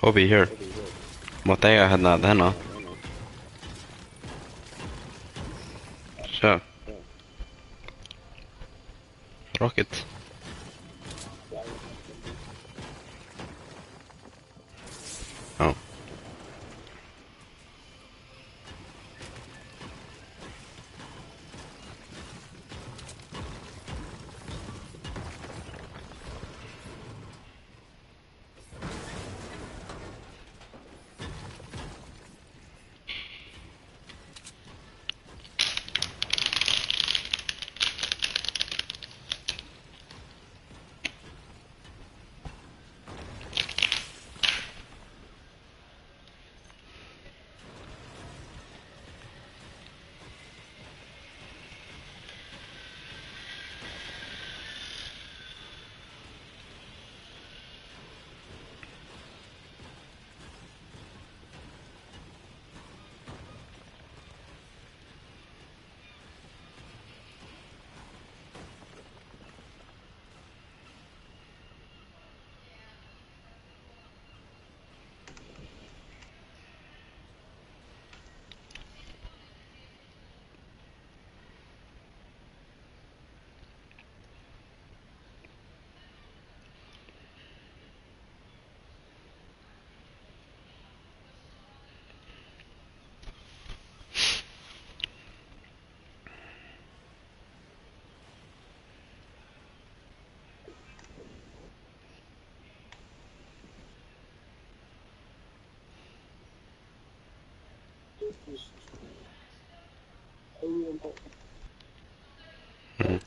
Bobby here. Mateo had not then, so rocket. Oh. Hmm.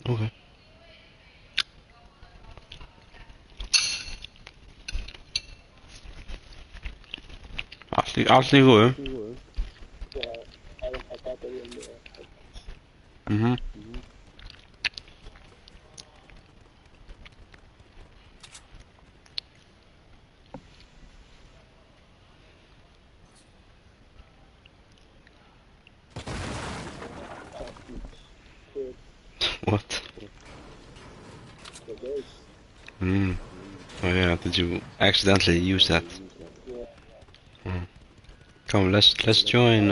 Okay. Allt i går. Mhm. What? Hmm. Oh yeah, did you accidentally use that? Hmm. Come, let's join.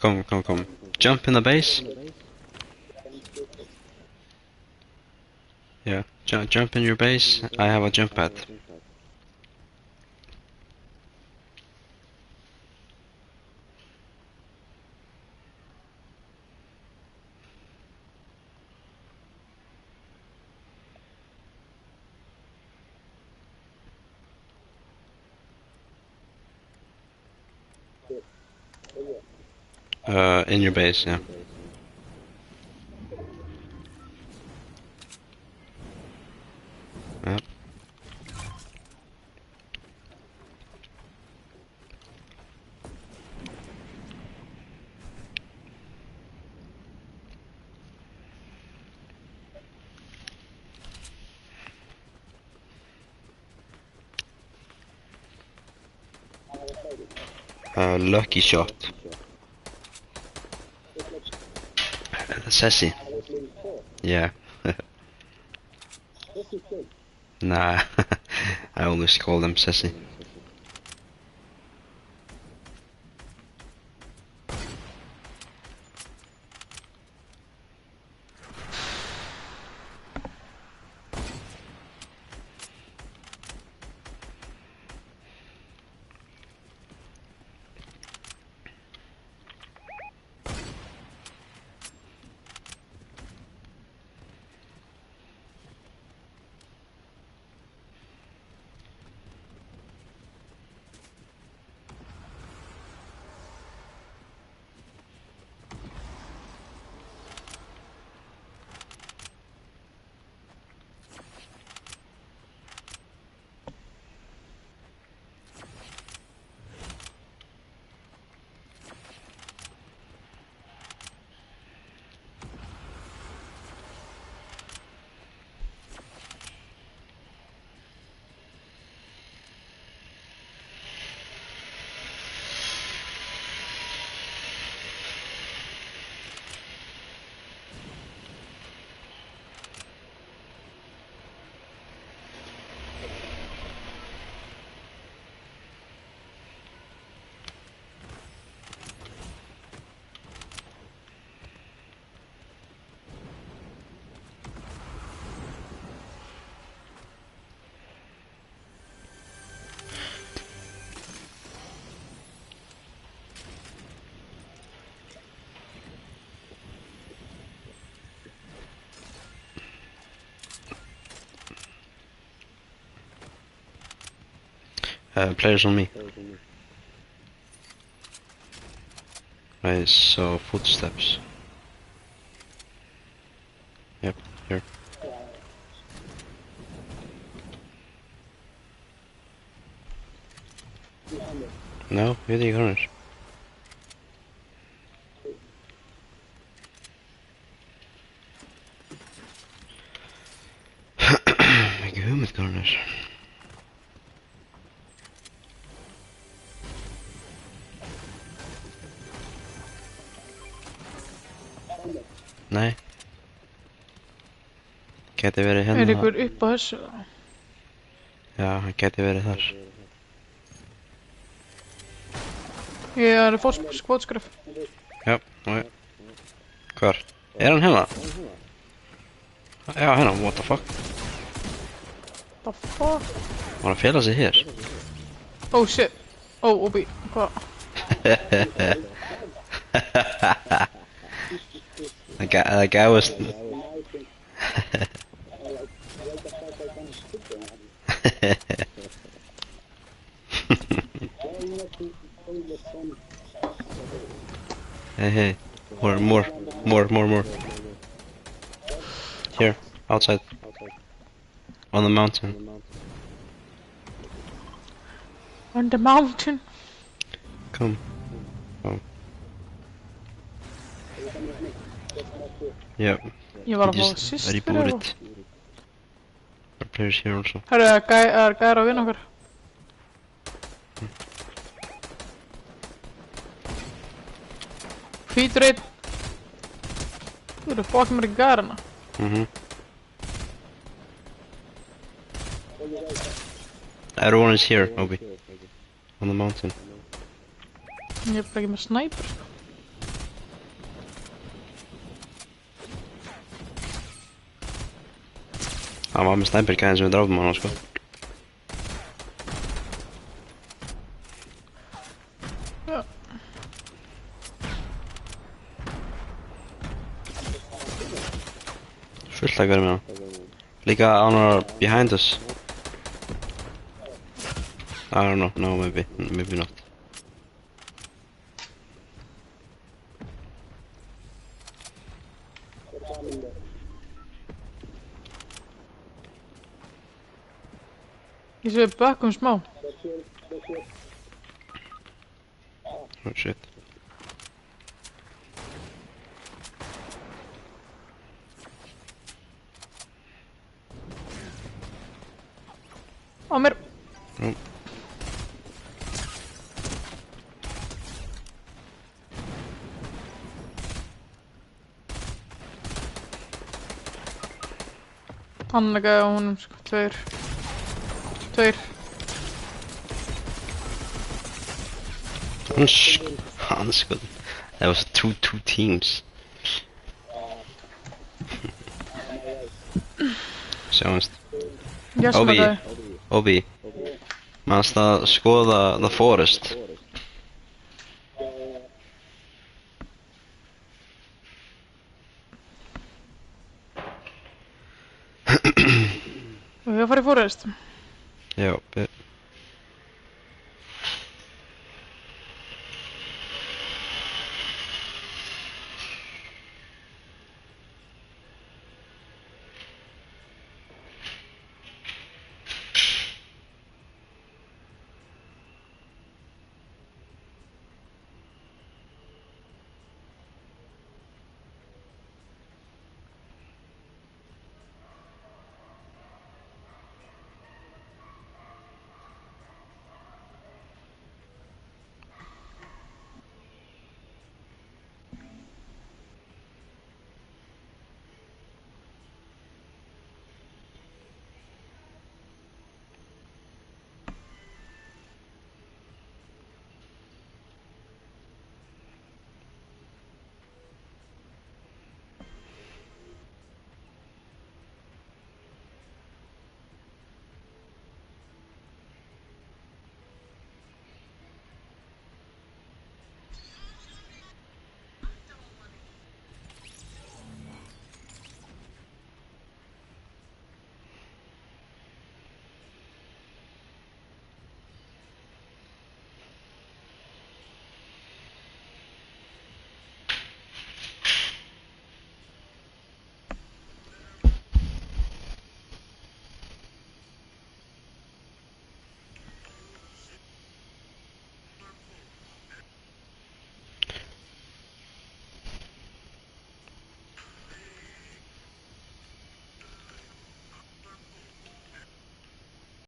Come. Jump in the base. Yeah. Jump in your base. I have a jump pad. In your base. Yeah. Yep. Lucky shot. Sassy. Yeah. Nah. I always call them sassy. Players on me. I saw footsteps. Yep, here. No, hit the corner. Ekki hugmynd hvað hann er. Nei. Gæti verið hérna. ykkur upp á þessu? Já, hann gæti verið þar. Ég er skvotskref. Já, ok. Hvar? Er hann hérna? Já, hérna, what the fuck? The fuck? Var hann að fela sig hér? Oh shit. Oh, Obi. Hvað? That guy was... Hey, more. Here, outside. On the mountain. On the mountain? Come. Yep. Ég var He að fá just systur rebooted. Our players here also. Herru, það er gæra að vinna okkur. Hvítur einn. Þú eru fokkin mér ekki gæra hana. Everyone is here, Obi. On the mountain. Ég er bara ekki með snæper, sko. Hann var með sniper gæðin sem við dráfum hann, sko. Já. Fullt að vera með hann. Líka annar behind us. I don't know, no, maybe not. Ég sé bökkum smá. Oh shit. Á mér. Hann legaði á honum, sko, tveir. Hans good. That was two teams. Sjáumst. Jasmakaði. Obi. Manst að skoða The Forest. Og ég að fara í Forest. Já,